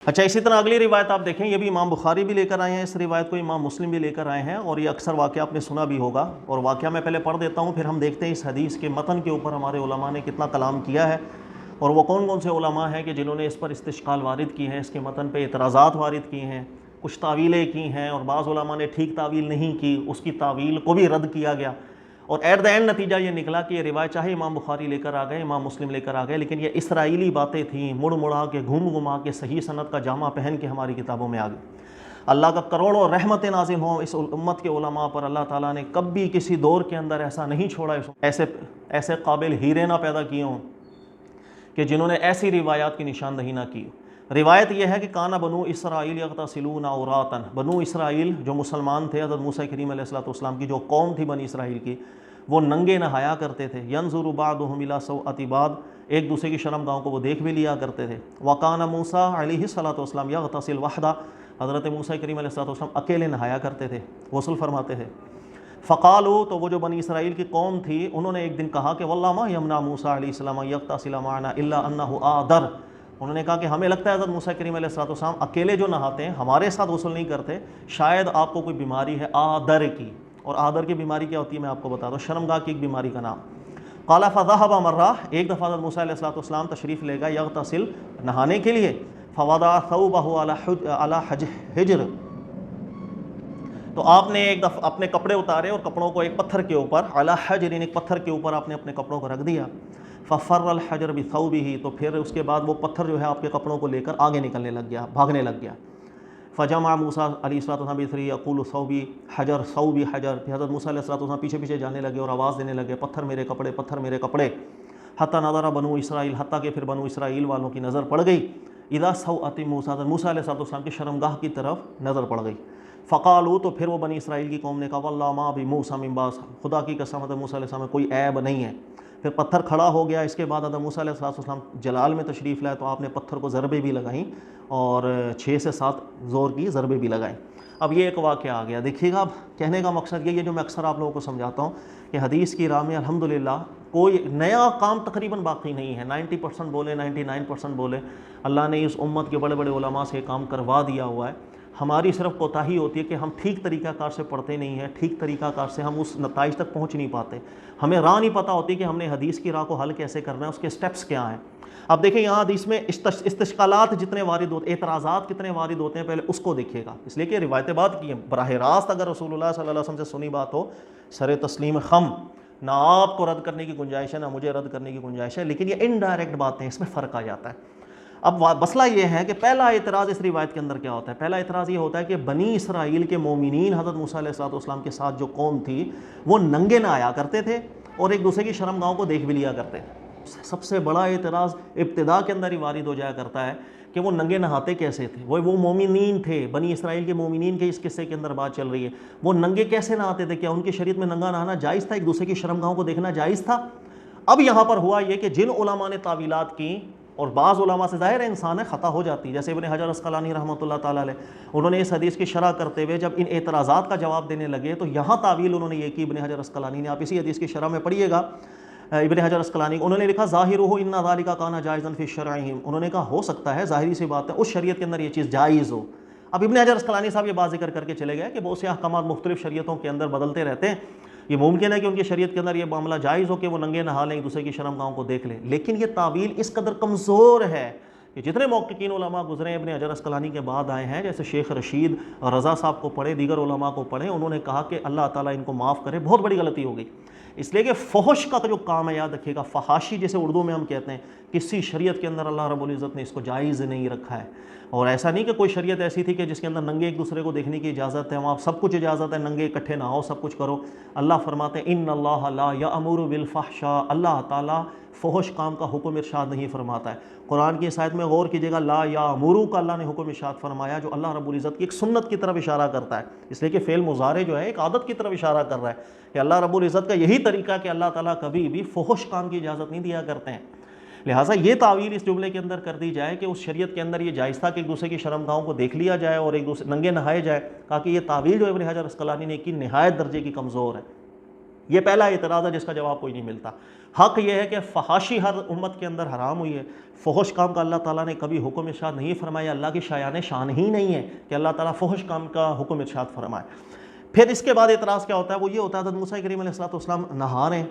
اچھا، اسی طرح اگلی روایت آپ دیکھیں، یہ بھی امام بخاری بھی لے کر آئے ہیں، اس روایت کو امام مسلم بھی لے کر آئے ہیں، اور یہ اکثر واقعہ آپ نے سنا بھی ہوگا، اور واقعہ میں پہلے پڑھ دیتا ہوں، پھر ہم دیکھتے ہیں اس حدیث کے متن کے اوپر ہمارے علماء نے کتنا کلام کیا ہے، اور وہ کون کون سے علماء ہیں کہ جنہوں نے اس پر استشکال وارد کی ہیں، اس کے متن پہ اعتراضات وارد کی ہیں، کچھ تعویلیں کی ہیں، اور بعض علماء نے ٹھیک تعویل نہیں کی، اس کی تعویل کو بھی رد کیا گیا، اور ایٹ دا اینڈ نتیجہ یہ نکلا کہ یہ روایت چاہے امام بخاری لے کر آ گئے، امام مسلم لے کر آ گئے، لیکن یہ اسرائیلی باتیں تھیں، مڑ مڑا کے گھوم گھما کے صحیح سند کا جامہ پہن کے ہماری کتابوں میں آ گئی۔ اللہ کا کروڑوں رحمت نازل ہوں اس امت کے علماء پر، اللہ تعالیٰ نے کبھی کسی دور کے اندر ایسا نہیں چھوڑا، ایسے قابل ہیرے نہ پیدا کیے ہوں کہ جنہوں نے ایسی روایات کی نشاندہی نہ کی۔ روایت یہ ہے کہ کانا بنو اسرائیل یغتسلون عوراتا، بنو اسرائیل جو مسلمان تھے، حضرت موسیٰ کریم علیہ الصلوۃ والسلام کی جو قوم تھی بنی اسرائیل کی، وہ ننگے نہایا کرتے تھے، ینظر بعضهم الی سوءۃ بعض، ایک دوسرے کی شرم گاہوں کو وہ دیکھ بھی لیا کرتے تھے۔ وکان موسیٰ علیہ الصلوۃ والسلام یغتسل وحدہ، حضرت موسیٰ کریم علیہ الصلوۃ والسلام اکیلے نہایا کرتے تھے، غسل فرماتے تھے۔ فقالوا، تو وہ جو بنی اسرائیل کی قوم تھی انہوں نے ایک دن کہا کہ واللہ ما یمنع موسیٰ علیہ السلام یغتسل معنا الا انہ آدر، انہوں نے کہا کہ ہمیں لگتا ہے حضرت موسیٰ کریم علیہ الصلوۃ والسلام اکیلے جو نہاتے ہیں ہمارے ساتھ غسل نہیں کرتے، شاید آپ کو کوئی بیماری ہے آدر کی، اور آدر کی بیماری کیا ہوتی ہے میں آپ کو بتا دوں، شرمگاہ کی ایک بیماری کا نام۔ قال فذهب مرہ، ایک دفعہ حضرت موسیٰ علیہ الصلوۃ والسلام تشریف لے گئے یغتسل، نہانے کے لیے، فوضع ثوبہ علی حجر، تو آپ نے ایک دفعہ اپنے کپڑے اتارے اور کپڑوں کو ایک پتھر کے اوپر، علی حجر، ایک پتھر کے اوپر آپ نے اپنے کپڑوں کو رکھ دیا، ففر الحجر بثوبہ، تو پھر اس کے بعد وہ پتھر جو ہے آپ کے کپڑوں کو لے کر آگے نکلنے لگ گیا، بھاگنے لگ گیا۔ فجمع موسیٰ علیہ الصلوۃ والسلام بثری یقول ثوبی حجر ثوبی حجر، پھر حضرت موسیٰ علیہ الصلوۃ والسلام پیچھے پیچھے جانے لگے اور آواز دینے لگے پتھر میرے کپڑے، پتھر میرے کپڑے، حتی نظر بنو اسرائیل، حتیٰ کہ پھر بنو اسرائیل والوں کی نظر پڑ گئی، اذا سوءۃ موسیٰ، موسیٰ علیہ الصلوۃ والسلام کی شرمگاہ کی طرف نظر پڑ گئی۔ فقالوا، تو پھر وہ بنی اسرائیل کی قوم نے کہا واللہ ما بموسیٰ من باس، خدا کی قسم حضرت موسیٰ علیہ السلام میں کوئی عیب نہیں ہے۔ پھر پتھر کھڑا ہو گیا، اس کے بعد حضرت موسیٰ علیہ السلام جلال میں تشریف لائے تو آپ نے پتھر کو ضربیں بھی لگائیں اور 6 سے 7 زور کی ضربیں بھی لگائیں۔ اب یہ ایک واقعہ آ گیا، دیکھیے گا، اب کہنے کا مقصد یہ جو میں اکثر آپ لوگوں کو سمجھاتا ہوں کہ حدیث کی راہ میں الحمدللہ کوئی نیا کام تقریباً باقی نہیں ہے، 90% بولے 99% بولے، اللہ نے اس امت کے بڑے بڑے علماء سے یہ کام کروا دیا ہوا ہے۔ ہماری صرف کوتاہی ہوتی ہے کہ ہم ٹھیک طریقہ کار سے پڑھتے نہیں ہیں، ٹھیک طریقہ کار سے ہم اس نتائج تک پہنچ نہیں پاتے، ہمیں راہ نہیں پتہ ہوتی کہ ہم نے حدیث کی راہ کو حل کیسے کرنا ہے، اس کے سٹیپس کیا ہیں۔ اب دیکھیں یہاں حدیث میں استشکالات جتنے وارد ہوتے، اعتراضات کتنے وارد ہوتے ہیں، پہلے اس کو دیکھیے گا، اس لیے کہ روایتیں بات کی ہیں، براہ راست اگر رسول اللہ صلی اللہ علیہ وسلم سے سنی بات ہو، سر تسلیم خم، نہ آپ کو رد کرنے کی گنجائش ہے نہ مجھے رد کرنے کی گنجائش ہے، لیکن یہ انڈائریکٹ باتیں، اس میں فرق آ جاتا ہے۔ اب مسئلہ یہ ہے کہ پہلا اعتراض اس روایت کے اندر کیا ہوتا ہے، پہلا اعتراض یہ ہوتا ہے کہ بنی اسرائیل کے مومنین حضرت موسیٰ علیہ الصلوۃ والسلام کے ساتھ جو قوم تھی وہ ننگے نہ آیا کرتے تھے اور ایک دوسرے کی شرمگاہوں کو دیکھ بھی لیا کرتے تھے۔ سب سے بڑا اعتراض ابتدا کے اندر ہی وارد ہو جایا کرتا ہے کہ وہ ننگے نہاتے کیسے تھے، وہ مومنین تھے، بنی اسرائیل کے مومنین کے اس قصے کے اندر بات چل رہی ہے، وہ ننگے کیسے نہاتے تھے، کیا ان کی شریعت میں ننگا نہانا جائز تھا، ایک دوسرے کی شرمگاہوں کو دیکھنا جائز تھا؟ اب یہاں پر ہوا یہ کہ جن علماء نے تعویلات کی، اور بعض علماء سے ظاہر ہے انسان ہے خطا ہو جاتی ہے، جیسے ابن حجر عسقلانی رحمۃ اللہ تعالیٰ علیہ، انہوں نے اس حدیث کی شرح کرتے ہوئے جب ان اعتراضات کا جواب دینے لگے تو یہاں تعویل انہوں نے یہ کی ابن حجر عسقلانی نے، آپ اسی حدیث کی شرح میں پڑھیے گا، ابن حجر عسقلانی انہوں نے لکھا ظاہرہ ان ذالک کان جائزا فی شرعہم، انہوں نے کہا ہو سکتا ہے، ظاہری سی بات ہے، اس شریعت کے اندر یہ چیز جائز ہو۔ اب ابن حجر عسقلانی صاحب یہ بات ذکر کر کے چلے گئے کہ بہت سے احکامات مختلف شریعتوں کے اندر بدلتے رہتے ہیں، یہ ممکن ہے کہ ان کی شریعت کے اندر یہ معاملہ جائز ہو کہ وہ ننگے نہا لیں، ایک دوسرے کی شرمگاہوں کو دیکھ لیں، لیکن یہ تعویل اس قدر کمزور ہے کہ جتنے محققین علماء گزرے ہیں ابن حجر عسقلانی کے بعد آئے ہیں، جیسے شیخ رشید اور رضا صاحب کو پڑھے، دیگر علماء کو پڑھے، انہوں نے کہا کہ اللہ تعالیٰ ان کو معاف کرے، بہت بڑی غلطی ہو گئی، اس لیے کہ فحش کا جو کام ہے، یاد رکھیے گا، فحاشی جسے اردو میں ہم کہتے ہیں، کسی شریعت کے اندر اللہ رب العزت نے اس کو جائز نہیں رکھا ہے، اور ایسا نہیں کہ کوئی شریعت ایسی تھی کہ جس کے اندر ننگے ایک دوسرے کو دیکھنے کی اجازت ہے، وہاں سب کچھ اجازت ہے، ننگے اکٹھے نہ ہو، سب کچھ کرو۔ اللہ فرماتے ہیں ان اللہ لا یأمر بالفحشاء، اللہ تعالیٰ فحش کام کا حکم ارشاد نہیں فرماتا ہے۔ قرآن کی اس آیت میں غور کیجیے گا، لا یأمر کا اللہ نے حکم ارشاد فرمایا، جو اللہ رب العزت کی ایک سنت کی طرف اشارہ کرتا ہے، اس لیے کہ فعل مضارع جو ہے ایک عادت کی طرف اشارہ کر رہا ہے کہ اللہ رب العزت کا یہی طریقہ کہ اللہ تعالیٰ کبھی بھی فحش کام کی اجازت نہیں دیا کرتے ہیں، لہٰذا یہ تعویل اس جملے کے اندر کر دی جائے کہ اس شریعت کے اندر یہ جائز تھا کہ ایک دوسرے کی شرمگاہوں کو دیکھ لیا جائے اور ایک دوسرے ننگے نہائے جائے، کہا کہ یہ تعویل جو ابن حجر عسقلانی نے کی نہایت درجے کی کمزور ہے۔ یہ پہلا اعتراض ہے جس کا جواب کوئی نہیں ملتا۔ حق یہ ہے کہ فحاشی ہر امت کے اندر حرام ہوئی ہے، فحش کام کا اللہ تعالیٰ نے کبھی حکم ارشاد نہیں فرمایا، اللہ کی شایان شان ہی نہیں ہے کہ اللہ تعالیٰ فحش کام کا حکم ارشاد فرمائے۔ پھر اس کے بعد اعتراض کیا ہوتا ہے؟ وہ یہ ہوتا ہے حضرت موسیٰ کریم علیہ السلام نہا رہے ہیں،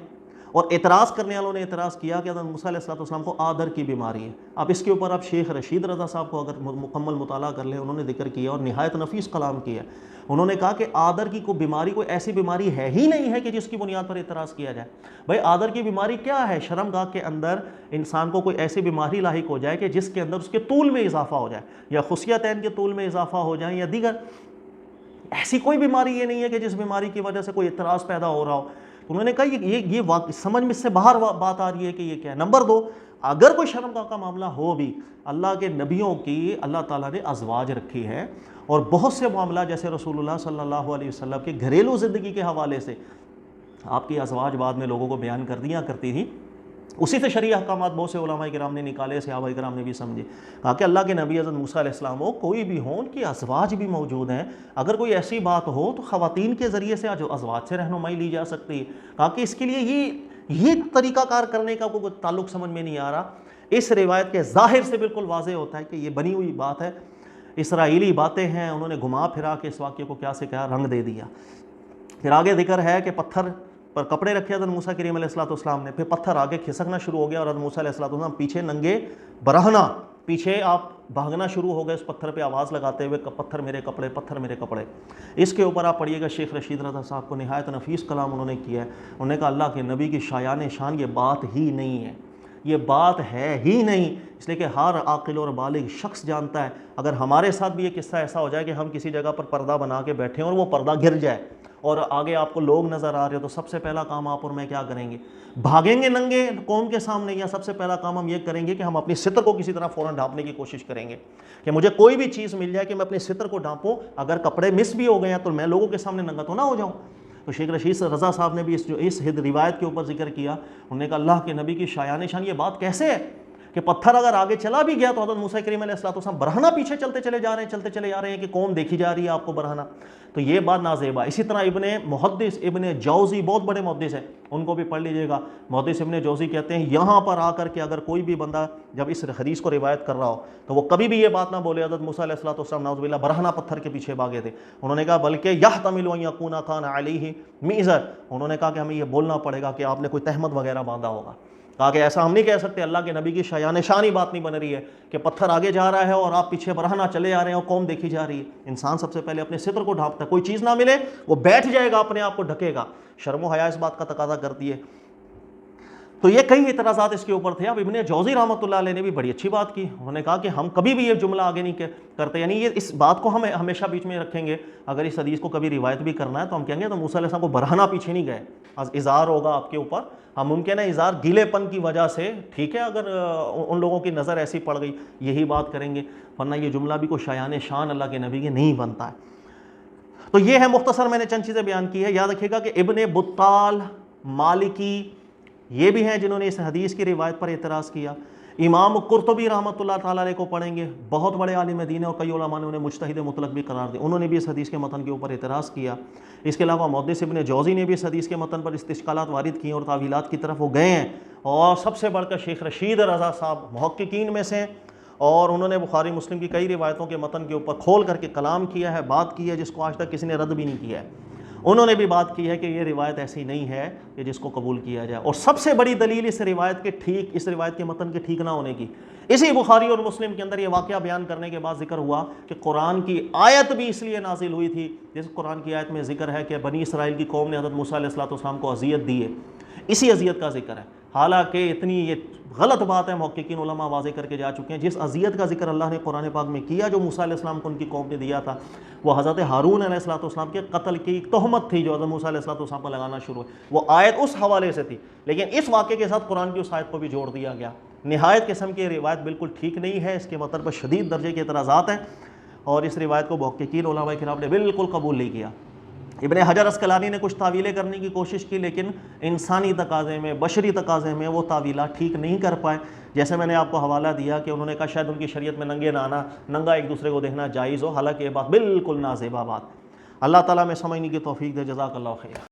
اور اعتراض کرنے والوں نے اعتراض کیا کہ حضرت موسیٰ علیہ السلام کو آدر کی بیماری ہے۔ اب اس کے اوپر آپ شیخ رشید رضا صاحب کو اگر مکمل مطالعہ کر لیں، انہوں نے ذکر کیا اور نہایت نفیس کلام کیا۔ انہوں نے کہا کہ آدر کی کوئی بیماری کوئی ایسی بیماری ہے ہی نہیں ہے کہ جس کی بنیاد پر اعتراض کیا جائے۔ بھائی آدر کی بیماری کیا ہے؟ شرم گاہ کے اندر انسان کو کوئی ایسی بیماری لاحق ہو جائے کہ جس کے اندر اس کے طول میں اضافہ ہو جائے، یا خصیتین کے طول میں اضافہ ہو جائے، یا دیگر ایسی کوئی بیماری یہ نہیں ہے کہ جس بیماری کی وجہ سے کوئی اعتراض پیدا ہو رہا ہو۔ انہوں نے کہا یہ سمجھ میں سے باہر بات آ رہی ہے کہ یہ کیا ہے۔ نمبر دو، اگر کوئی شرمگاہ کا معاملہ ہو بھی، اللہ کے نبیوں کی اللہ تعالیٰ نے ازواج رکھی ہے، اور بہت سے معاملہ جیسے رسول اللہ صلی اللہ علیہ وسلم کے گھریلو زندگی کے حوالے سے آپ کی ازواج بعد میں لوگوں کو بیان کر دیا کرتی تھی، اسی سے شرعی احکامات بہت سے علماء کرام نے نکالے، صحابہ کرام نے بھی سمجھے۔ کہا کہ اللہ کے نبی حضرت موسیٰ علیہ السلام ہو، کوئی بھی ہو، ان کی ازواج بھی موجود ہیں، اگر کوئی ایسی بات ہو تو خواتین کے ذریعے سے ازواج سے رہنمائی لی جا سکتی ہے۔ کہا کہ اس کے لیے یہ طریقہ کار کرنے کا کوئی تعلق سمجھ میں نہیں آ رہا۔ اس روایت کے ظاہر سے بالکل واضح ہوتا ہے کہ یہ بنی ہوئی بات ہے، اسرائیلی باتیں ہیں، انہوں نے گھما پھرا کے اس واقعے کو کیا سے کیا رنگ دے دیا۔ پھر آگے ذکر ہے کہ پتھر پر کپڑے رکھے حضرت موسیٰ کریم علیہ السلام نے، پھر پتھر آگے کھسکنا شروع ہو گیا، اور حضرت موسیٰ علیہ السلام پیچھے ننگے برہنہ، پیچھے آپ بھاگنا شروع ہو گئے اس پتھر پہ آواز لگاتے ہوئے، پتھر میرے کپڑے، پتھر میرے کپڑے۔ اس کے اوپر آپ پڑھیے گا شیخ رشید رضا صاحب کو نہایت نفیس کلام انہوں نے کیا ہے۔ انہوں نے کہا اللہ کے نبی کی شایان شان یہ بات ہی نہیں ہے، یہ بات ہے ہی نہیں، اس لیے کہ ہر عاقل اور بالغ شخص جانتا ہے اگر ہمارے ساتھ بھی یہ قصہ ایسا ہو جائے کہ ہم کسی جگہ پر پردہ بنا کے بیٹھے اور وہ پردہ گر جائے اور آگے آپ کو لوگ نظر آ رہے ہو، تو سب سے پہلا کام آپ اور میں کیا کریں گے؟ بھاگیں گے ننگے قوم کے سامنے، یا سب سے پہلا کام ہم یہ کریں گے کہ ہم اپنی ستر کو کسی طرح فوراً ڈھانپنے کی کوشش کریں گے کہ مجھے کوئی بھی چیز مل جائے کہ میں اپنی ستر کو ڈھانپوں، اگر کپڑے مس بھی ہو گئے ہیں تو میں لوگوں کے سامنے ننگا تو نہ ہو جاؤں۔ تو شیخ رشید رضا صاحب نے بھی اس روایت کے اوپر ذکر کیا، انہوں نے کہا اللہ کے نبی کی شایان شان یہ بات کیسے ہے کہ پتھر اگر آگے چلا بھی گیا تو حضرت موسیٰ کریم علیہ السلام برہنہ پیچھے چلتے چلے جا رہے ہیں کہ قوم دیکھی جا رہی ہے آپ کو برہنہ، تو یہ بات نازیبا۔ اسی طرح محدث ابن جوزی بہت بڑے محدث ہیں، ان کو بھی پڑھ لیجئے گا۔ محدث ابن جوزی کہتے ہیں یہاں پر آ کر کے اگر کوئی بھی بندہ جب اس حدیث کو روایت کر رہا ہو تو وہ کبھی بھی یہ بات نہ بولے حضرت موسیٰ علیہ السلام نعوذ باللہ برہنہ پتھر کے پیچھے بھاگے تھے۔ انہوں نے کہا بلکہ یحتمل ان یکون کان علیہ میزر، انہوں نے کہا کہ ہمیں یہ بولنا پڑے گا کہ آپ نے کوئی تہمت وغیرہ باندھا ہوگا۔ کہا کہ ایسا ہم نہیں کہہ سکتے، اللہ کے نبی کی شایان شان ہی بات نہیں بن رہی ہے کہ پتھر آگے جا رہا ہے اور آپ پیچھے برہنہ چلے آ رہے ہیں اور قوم دیکھی جا رہی ہے۔ انسان سب سے پہلے اپنے ستر کو ڈھانپتا ہے، کوئی چیز نہ ملے وہ بیٹھ جائے گا، اپنے آپ کو ڈھکے گا، شرم و حیا اس بات کا تقاضا کرتی ہے۔ تو یہ کئی اعتراضات اس کے اوپر تھے۔ اب ابن جوزی رحمۃ اللہ علیہ نے بھی بڑی اچھی بات کی، انہوں نے کہا کہ ہم کبھی بھی یہ جملہ آگے نہیں کرتے، یعنی یہ اس بات کو ہم ہمیشہ بیچ میں رکھیں گے۔ اگر اس حدیث کو کبھی روایت بھی کرنا ہے تو ہم کہیں گے تو موسیٰ علیہ السلام کو برہنہ پیچھے نہیں گئے، ازار ہوگا آپ کے اوپر، ہم ممکن ہے ازار گیلے پن کی وجہ سے، ٹھیک ہے، اگر ان لوگوں کی نظر ایسی پڑ گئی یہی بات کریں گے، ورنہ یہ جملہ بھی کوئی شایان شان اللہ کے نبی کے نہیں بنتا ہے۔ تو یہ ہے مختصر میں نے چند چیزیں بیان کی ہے۔ یاد رکھیے گا کہ ابن بطال، مالکی، یہ بھی ہیں جنہوں نے اس حدیث کی روایت پر اعتراض کیا۔ امام قرطبی رحمۃ اللہ تعالیٰ علیہ کو پڑھیں گے، بہت بڑے عالم دین ہیں اور کئی علماء نے انہیں مجتہد مطلق بھی قرار دیا، انہوں نے بھی اس حدیث کے متن کے اوپر اعتراض کیا۔ اس کے علاوہ محدث ابن جوزی نے بھی اس حدیث کے متن پر استشکالات وارد کیے اور تعویلات کی طرف وہ گئے ہیں، اور سب سے بڑھ کر شیخ رشید رضا صاحب محققین میں سے ہیں، اور انہوں نے بخاری مسلم کی کئی روایتوں کے متن کے اوپر کھول کر کے کلام کیا ہے، بات کی ہے جس کو آج تک کسی نے رد بھی نہیں کیا ہے۔ انہوں نے بھی بات کی ہے کہ یہ روایت ایسی نہیں ہے کہ جس کو قبول کیا جائے، اور سب سے بڑی دلیل اس روایت کے متن کے ٹھیک نہ ہونے کی، اسی بخاری اور مسلم کے اندر یہ واقعہ بیان کرنے کے بعد ذکر ہوا کہ قرآن کی آیت بھی اس لیے نازل ہوئی تھی، جس قرآن کی آیت میں ذکر ہے کہ بنی اسرائیل کی قوم نے حضرت موسیٰ علیہ السلام کو اذیت دی ہے، اسی اذیت کا ذکر ہے۔ حالانکہ اتنی یہ غلط بات ہے، محققین علماء واضح کر کے جا چکے ہیں، جس اذیت کا ذکر اللہ نے قرآن پاک میں کیا جو موسیٰ علیہ السلام کو ان کی قوم نے دیا تھا، وہ حضرت ہارون علیہ السلام کے قتل کی ایک تہمت تھی جو حضرت موسیٰ علیہ السلام پر لگانا شروع ہوئی، وہ آیت اس حوالے سے تھی، لیکن اس واقعے کے ساتھ قرآن کی اس آیت کو بھی جوڑ دیا گیا۔ نہایت قسم کی روایت بالکل ٹھیک نہیں ہے، اس کے متن پر شدید درجے کے اعتراضات ہیں، اور اس روایت کو محققین علماء کرام نے بالکل قبول نہیں کیا۔ ابن حجر اسقلانی نے کچھ تعویلیں کرنے کی کوشش کی، لیکن انسانی تقاضے میں، بشری تقاضے میں وہ تعویلات ٹھیک نہیں کر پائے۔ جیسے میں نے آپ کو حوالہ دیا کہ انہوں نے کہا شاید ان کی شریعت میں ننگے نانا، ننگا ایک دوسرے کو دیکھنا جائز ہو، حالانکہ یہ بات بالکل نازیبا بات۔ اللہ تعالیٰ میں سمجھنے کی توفیق دے۔ جزاک اللہ خیر۔